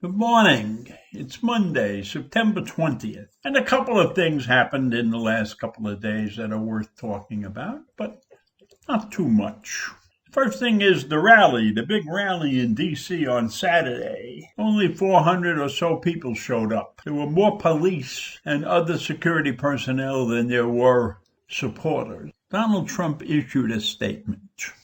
Good morning. It's Monday, September 20th, and a couple of things happened in the last couple of days that are worth talking about, but not too much. First thing is the big rally in D.C. on Saturday. Only 400 or so people showed up. There were more police and other security personnel than there were supporters. Donald Trump issued a statement.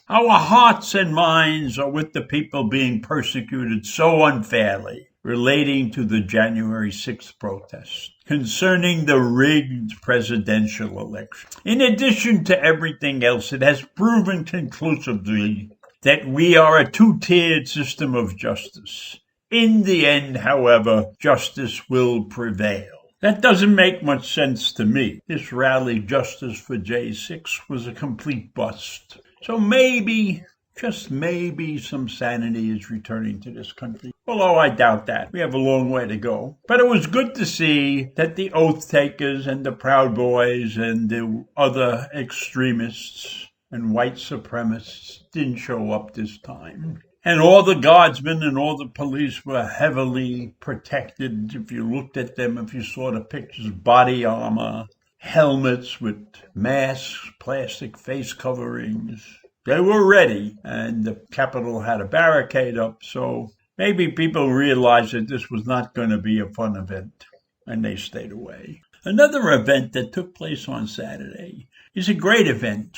Our hearts and minds are with the people being persecuted so unfairly relating to the January 6th protest concerning the rigged presidential election. In addition to everything else, it has proven conclusively that we are a two-tiered system of justice. In the end, however, justice will prevail. That doesn't make much sense to me. This rally, Justice for J6, was a complete bust. So maybe, just maybe, some sanity is returning to this country. Although I doubt that. We have a long way to go. But it was good to see that the oath takers and the Proud Boys and the other extremists and white supremacists didn't show up this time. And all the guardsmen and all the police were heavily protected. If you looked at them, if you saw the pictures, body armor, helmets with masks, plastic face coverings. They were ready, and the Capitol had a barricade up, so maybe people realized that this was not going to be a fun event, and they stayed away. Another event that took place on Saturday is a great event.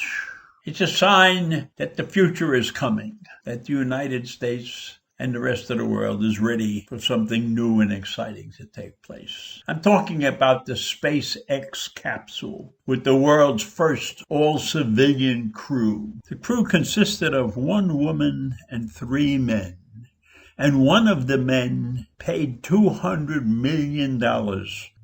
It's a sign that the future is coming, that the United States and the rest of the world is ready for something new and exciting to take place. I'm talking about the SpaceX capsule with the world's first all-civilian crew. The crew consisted of one woman and 3 men, and one of the men paid $200 million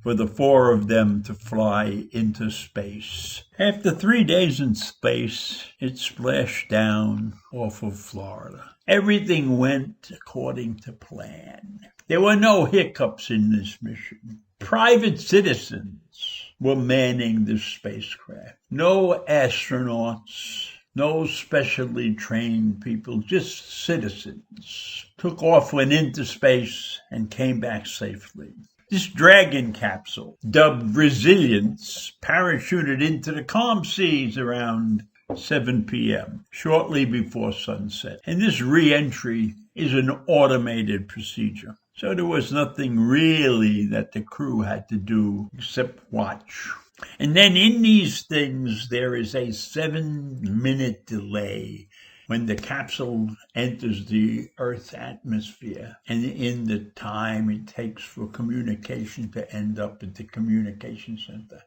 for the 4 of them to fly into space. After 3 days in space, it splashed down off of Florida. Everything went according to plan. There were no hiccups in this mission. Private citizens were manning the spacecraft. No astronauts, no specially trained people, just citizens. Took off, went into space, and came back safely. This Dragon capsule, dubbed Resilience, parachuted into the calm seas around 7 p.m., shortly before sunset. And this re-entry is an automated procedure. So there was nothing really that the crew had to do except watch. And then in these things, there is a 7-minute delay when the capsule enters the Earth's atmosphere, and in the time it takes for communication to end up at the communication center.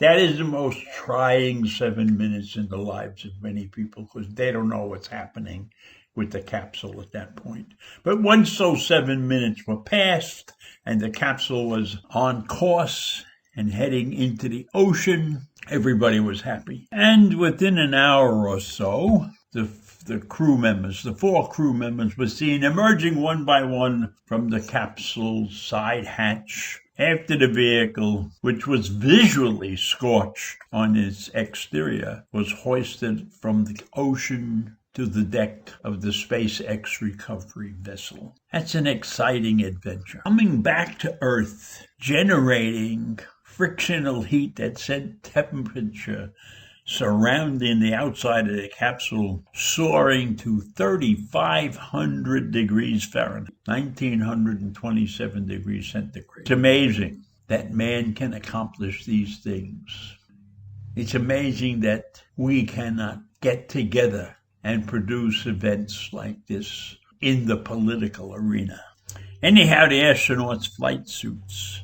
That is the most trying 7 minutes in the lives of many people because they don't know what's happening with the capsule at that point. But once those 7 minutes were passed and the capsule was on course and heading into the ocean, everybody was happy. And within an hour or so, the crew members, the 4 crew members, were seen emerging one by one from the capsule's side hatch after the vehicle, which was visually scorched on its exterior, was hoisted from the ocean to the deck of the SpaceX recovery vessel. That's an exciting adventure. Coming back to Earth, generating frictional heat that sent temperature surrounding the outside of the capsule soaring to 3,500 degrees Fahrenheit, 1,927 degrees centigrade. It's amazing that man can accomplish these things. It's amazing that we cannot get together and produce events like this in the political arena. Anyhow, the astronauts' flight suits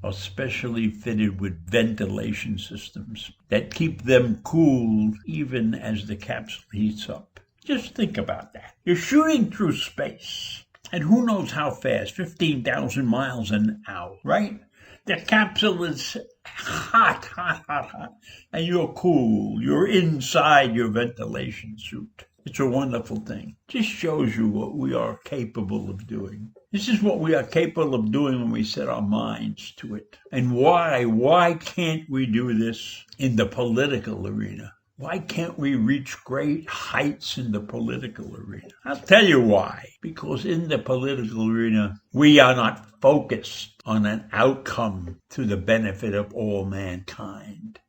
are specially fitted with ventilation systems that keep them cool even as the capsule heats up. Just think about that. You're shooting through space, and who knows how fast, 15,000 miles an hour, right? The capsule is hot, hot, hot, hot, and you're cool. You're inside your ventilation suit. It's a wonderful thing. Just shows you what we are capable of doing. This is what we are capable of doing when we set our minds to it. And why? Why can't we do this in the political arena? Why can't we reach great heights in the political arena? I'll tell you why. Because in the political arena, we are not focused on an outcome to the benefit of all mankind.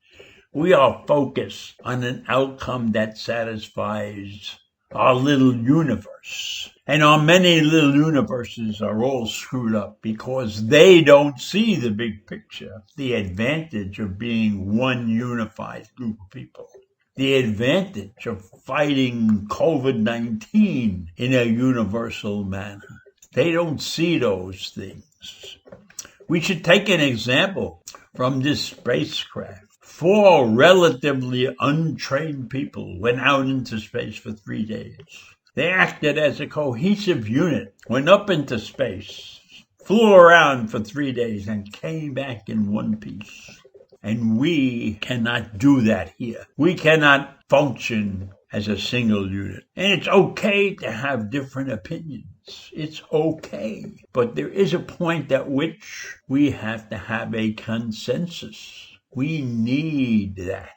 We are focused on an outcome that satisfies our little universe. And our many little universes are all screwed up because they don't see the big picture, the advantage of being one unified group of people. The advantage of fighting COVID-19 in a universal manner. They don't see those things. We should take an example from this spacecraft. 4 relatively untrained people went out into space for 3 days. They acted as a cohesive unit, went up into space, flew around for 3 days, and came back in one piece. And we cannot do that here. We cannot function as a single unit. And it's okay to have different opinions. It's okay. But there is a point at which we have to have a consensus. We need that.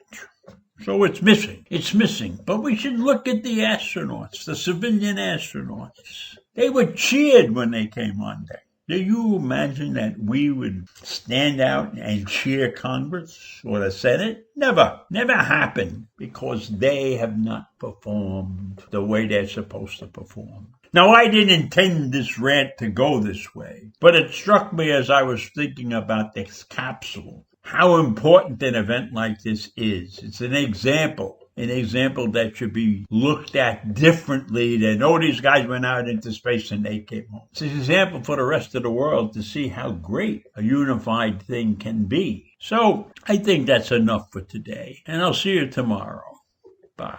So it's missing. It's missing. But we should look at the astronauts, the civilian astronauts. They were cheered when they came on deck. Do you imagine that we would stand out and cheer Congress or the Senate? Never. Never happened because they have not performed the way they're supposed to perform. Now, I didn't intend this rant to go this way, but it struck me as I was thinking about this capsule, how important an event like this is. It's an example that should be looked at differently than, oh, these guys went out into space and they came home. It's an example for the rest of the world to see how great a unified thing can be. So I think that's enough for today, and I'll see you tomorrow. Bye.